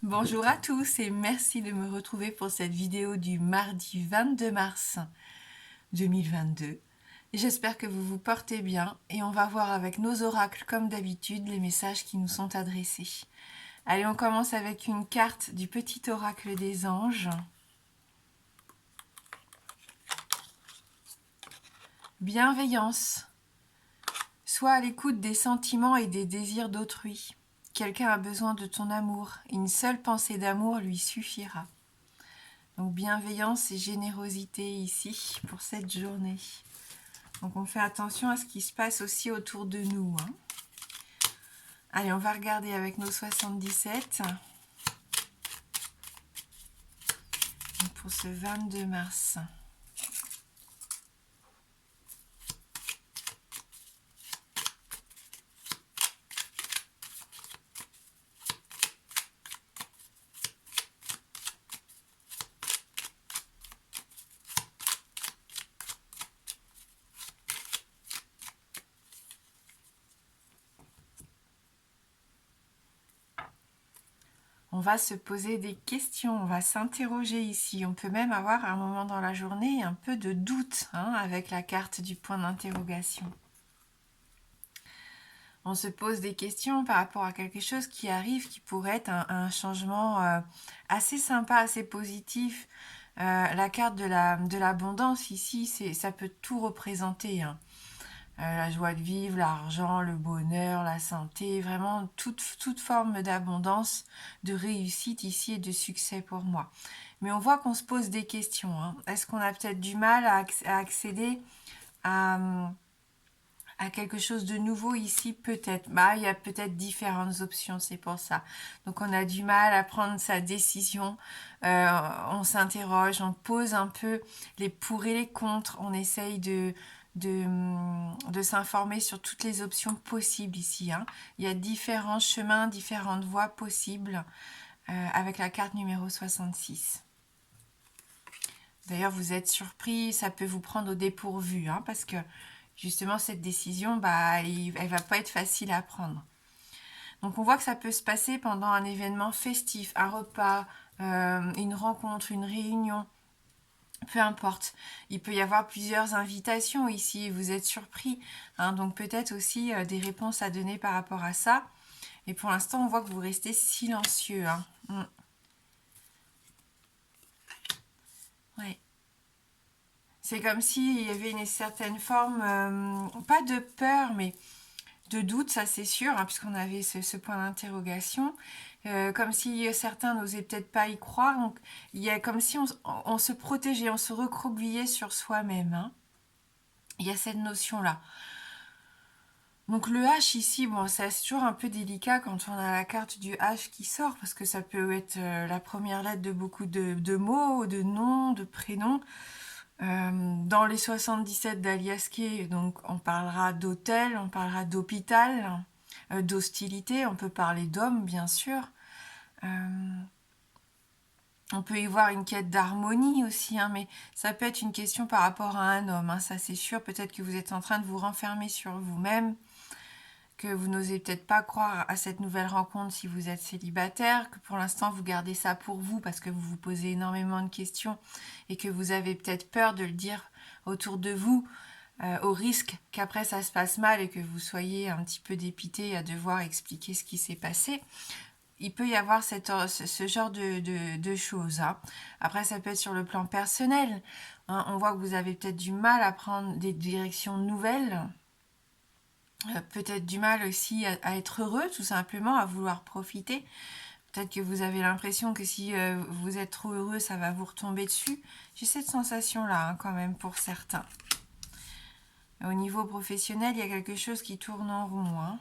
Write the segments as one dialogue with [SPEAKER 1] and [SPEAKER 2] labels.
[SPEAKER 1] Bonjour à tous et merci de me retrouver pour cette vidéo du mardi 22 mars 2022. J'espère que vous vous portez bien et on va voir avec nos oracles comme d'habitude les messages qui nous sont adressés. Allez, on commence avec une carte du petit oracle des anges. Bienveillance. Sois à l'écoute des sentiments et des désirs d'autrui. Quelqu'un a besoin de ton amour. Une seule pensée d'amour lui suffira. Donc bienveillance et générosité ici pour cette journée. Donc on fait attention à ce qui se passe aussi autour de nous. Allez, on va regarder avec nos 77 pour ce 22 mars. On va se poser des questions, on va s'interroger ici. On peut même avoir à un moment dans la journée un peu de doute avec la carte du point d'interrogation. On se pose des questions par rapport à quelque chose qui arrive, qui pourrait être un changement assez sympa, assez positif. La carte de l'abondance ici, ça peut tout représenter. La joie de vivre, l'argent, le bonheur, la santé, vraiment toute forme d'abondance, de réussite ici et de succès pour moi. Mais on voit qu'on se pose des questions. Est-ce qu'on a peut-être du mal à accéder à quelque chose de nouveau ici? Peut-être. Il y a peut-être différentes options, c'est pour ça. Donc on a du mal à prendre sa décision. On s'interroge, on pose un peu les pour et les contre. On essaye de s'informer sur toutes les options possibles ici. Il y a différents chemins, différentes voies possibles avec la carte numéro 66. D'ailleurs, vous êtes surpris, ça peut vous prendre au dépourvu, parce que justement, cette décision, elle va pas être facile à prendre. Donc, on voit que ça peut se passer pendant un événement festif, un repas, une rencontre, une réunion, peu importe. Il peut y avoir plusieurs invitations ici, vous êtes surpris. Donc, peut-être aussi des réponses à donner par rapport à ça. Et pour l'instant, on voit que vous restez silencieux. Ouais. C'est comme s'il y avait une certaine forme, pas de peur, mais de doute, ça c'est sûr, puisqu'on avait ce point d'interrogation. Comme si certains n'osaient peut-être pas y croire. Donc, il y a comme si on se protégeait, on se recroquevillait sur soi-même. Il y a cette notion-là. Donc le H ici, bon, c'est toujours un peu délicat quand on a la carte du H qui sort, parce que ça peut être la première lettre de beaucoup de mots, de noms, de prénoms. Dans les 77 d'Aliaské, donc on parlera d'hôtel, on parlera d'hôpital, d'hostilité, on peut parler d'homme bien sûr. On peut y voir une quête d'harmonie aussi, mais ça peut être une question par rapport à un homme, ça c'est sûr. Peut-être que vous êtes en train de vous renfermer sur vous-même, que vous n'osez peut-être pas croire à cette nouvelle rencontre si vous êtes célibataire, que pour l'instant vous gardez ça pour vous parce que vous vous posez énormément de questions et que vous avez peut-être peur de le dire autour de vous, au risque qu'après ça se passe mal et que vous soyez un petit peu dépité à devoir expliquer ce qui s'est passé. Il peut y avoir ce genre de choses. Après, ça peut être sur le plan personnel. On voit que vous avez peut-être du mal à prendre des directions nouvelles. Peut-être du mal aussi à être heureux, tout simplement, à vouloir profiter. Peut-être que vous avez l'impression que si vous êtes trop heureux, ça va vous retomber dessus. J'ai cette sensation-là, quand même, pour certains. Au niveau professionnel, il y a quelque chose qui tourne en rond.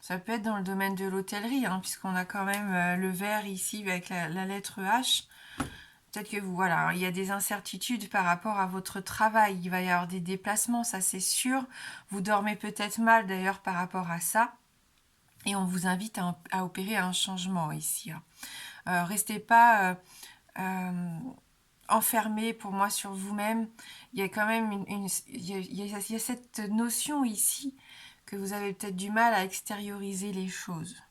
[SPEAKER 1] Ça peut être dans le domaine de l'hôtellerie, puisqu'on a quand même le vert ici avec la lettre H. Peut-être que voilà, il y a des incertitudes par rapport à votre travail. Il va y avoir des déplacements, ça c'est sûr. Vous dormez peut-être mal d'ailleurs par rapport à ça. Et on vous invite à opérer un changement ici. Restez pas enfermé pour moi sur vous-même. Il y a quand même il y a cette notion ici que vous avez peut-être du mal à extérioriser les choses.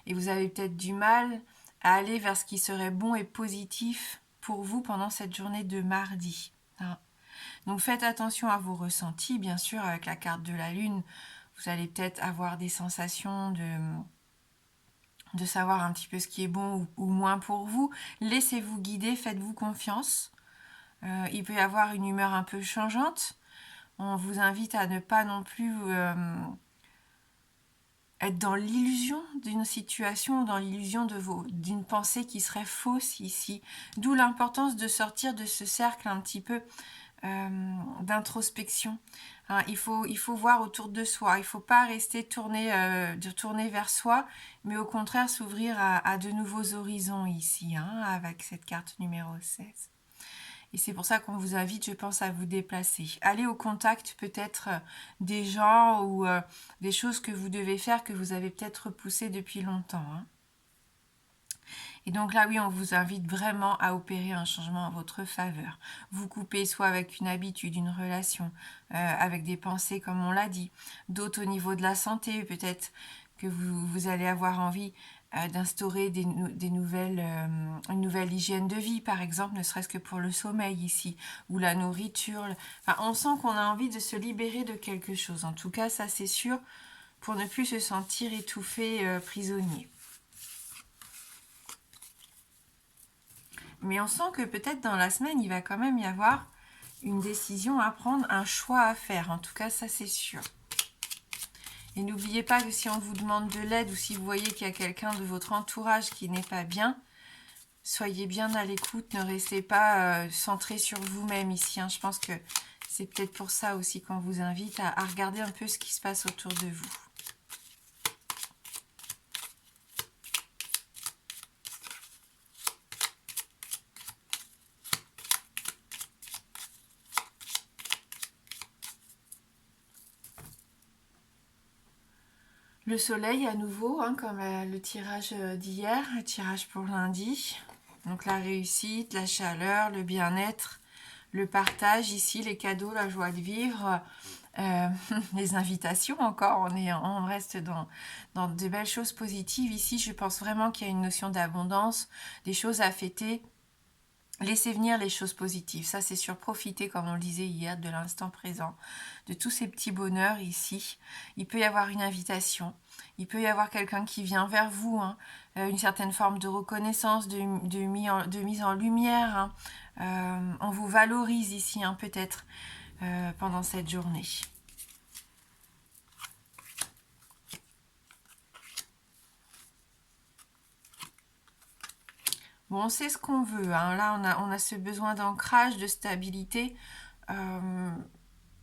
[SPEAKER 1] et vous avez peut-être du mal à aller vers ce qui serait bon et positif pour vous pendant cette journée de mardi. Hein. Donc faites attention à vos ressentis, bien sûr, avec la carte de la lune, vous allez peut-être avoir des sensations de savoir un petit peu ce qui est bon ou moins pour vous. Laissez-vous guider, faites-vous confiance. Il peut y avoir une humeur un peu changeante. On vous invite à ne pas non plus être dans l'illusion d'une situation, dans l'illusion d'une pensée qui serait fausse ici. D'où l'importance de sortir de ce cercle un petit peu d'introspection. Hein, il faut voir autour de soi. Il ne faut pas rester tourné vers soi, mais au contraire s'ouvrir à de nouveaux horizons ici, hein, avec cette carte numéro 16. Et c'est pour ça qu'on vous invite, je pense, à vous déplacer. Allez au contact peut-être des gens ou des choses que vous devez faire, que vous avez peut-être repoussées depuis longtemps. Hein. Et donc là, oui, on vous invite vraiment à opérer un changement en votre faveur. Vous coupez soit avec une habitude, une relation, avec des pensées, comme on l'a dit, d'autres au niveau de la santé, peut-être que vous allez avoir envie d'instaurer une nouvelle hygiène de vie, par exemple, ne serait-ce que pour le sommeil ici, ou la nourriture. Enfin, on sent qu'on a envie de se libérer de quelque chose. En tout cas, ça c'est sûr, pour ne plus se sentir étouffé, prisonnier. Mais on sent que peut-être dans la semaine, il va quand même y avoir une décision à prendre, un choix à faire. En tout cas, ça c'est sûr. Et n'oubliez pas que si on vous demande de l'aide ou si vous voyez qu'il y a quelqu'un de votre entourage qui n'est pas bien, soyez bien à l'écoute, ne restez pas centré sur vous-même ici. Hein. Je pense que c'est peut-être pour ça aussi qu'on vous invite à regarder un peu ce qui se passe autour de vous. Le soleil à nouveau, hein, comme le tirage d'hier, le tirage pour lundi. Donc la réussite, la chaleur, le bien-être, le partage ici, les cadeaux, la joie de vivre, les invitations encore. On reste dans de belles choses positives. Ici, je pense vraiment qu'il y a une notion d'abondance, des choses à fêter. Laissez venir les choses positives, ça c'est sûr, profitez comme on le disait hier de l'instant présent, de tous ces petits bonheurs ici. Il peut y avoir une invitation, il peut y avoir quelqu'un qui vient vers vous, hein, une certaine forme de reconnaissance, de mise en lumière. Hein. On vous valorise ici hein, peut-être pendant cette journée. Bon, on sait ce qu'on veut. Hein. Là, on a ce besoin d'ancrage, de stabilité,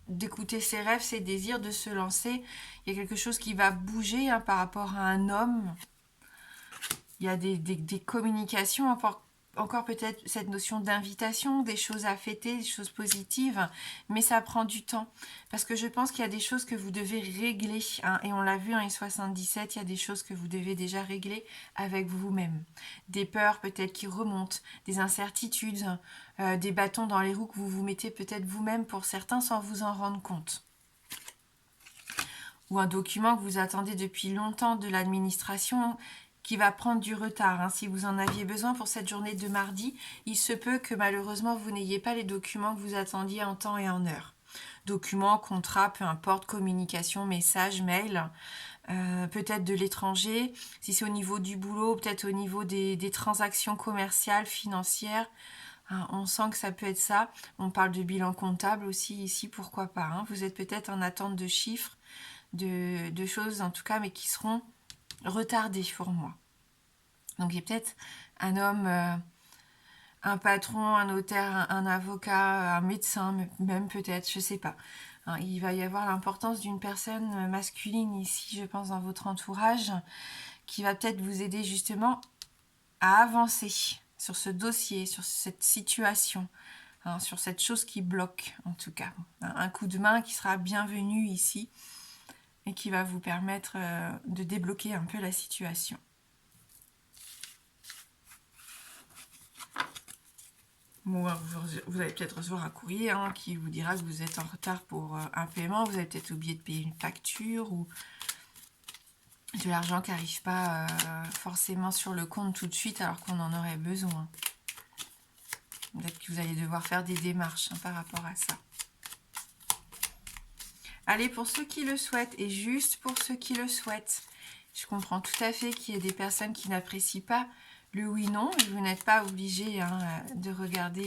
[SPEAKER 1] d'écouter ses rêves, ses désirs, de se lancer. Il y a quelque chose qui va bouger hein, par rapport à un homme. Il y a des communications, encore peut-être cette notion d'invitation, des choses à fêter, des choses positives, mais ça prend du temps. Parce que je pense qu'il y a des choses que vous devez régler. Hein, et on l'a vu en I77, il y a des choses que vous devez déjà régler avec vous-même. Des peurs peut-être qui remontent, des incertitudes, des bâtons dans les roues que vous vous mettez peut-être vous-même pour certains sans vous en rendre compte. Ou un document que vous attendez depuis longtemps de l'administration qui va prendre du retard. Hein. Si vous en aviez besoin pour cette journée de mardi, il se peut que malheureusement vous n'ayez pas les documents que vous attendiez en temps et en heure. Documents, contrats, peu importe, communication, message, mail, peut-être de l'étranger. Si c'est au niveau du boulot, peut-être au niveau des transactions commerciales, financières. Hein, on sent que ça peut être ça. On parle de bilan comptable aussi ici, pourquoi pas. Hein. Vous êtes peut-être en attente de chiffres, de choses en tout cas, mais qui seront retardées pour moi. Donc il y a peut-être un homme, un patron, un notaire, un avocat, un médecin, même peut-être, je sais pas. Hein, il va y avoir l'importance d'une personne masculine ici, je pense, dans votre entourage, qui va peut-être vous aider justement à avancer sur ce dossier, sur cette situation, hein, sur cette chose qui bloque en tout cas. Un coup de main qui sera bienvenu ici et qui va vous permettre de débloquer un peu la situation. Bon, vous allez peut-être recevoir un courrier hein, qui vous dira que vous êtes en retard pour un paiement, vous avez peut-être oublié de payer une facture ou de l'argent qui n'arrive pas forcément sur le compte tout de suite alors qu'on en aurait besoin. Peut-être que vous allez devoir faire des démarches par rapport à ça. Allez, pour ceux qui le souhaitent, et juste pour ceux qui le souhaitent, je comprends tout à fait qu'il y ait des personnes qui n'apprécient pas le oui-non, et vous n'êtes pas obligé de regarder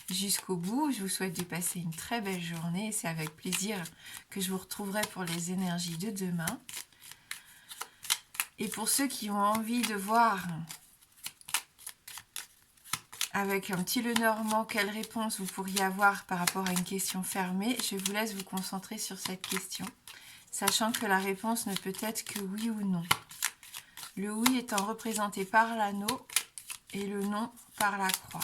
[SPEAKER 1] jusqu'au bout. Je vous souhaite de passer une très belle journée, et c'est avec plaisir que je vous retrouverai pour les énergies de demain. Et pour ceux qui ont envie de voir avec un petit Lenormand quelle réponse vous pourriez avoir par rapport à une question fermée, je vous laisse vous concentrer sur cette question, sachant que la réponse ne peut être que oui ou non. Le oui étant représenté par l'anneau et le non par la croix.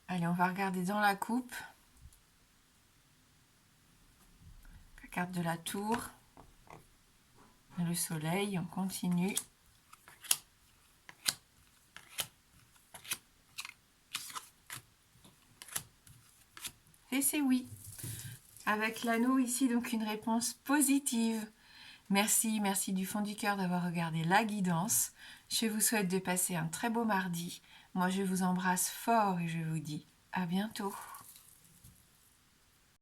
[SPEAKER 1] Allez, on va regarder dans la coupe. La carte de la tour. Le soleil, on continue. Et c'est oui. Avec l'anneau ici, donc une réponse positive. Merci, merci du fond du cœur d'avoir regardé la guidance. Je vous souhaite de passer un très beau mardi. Moi, je vous embrasse fort et je vous dis à bientôt.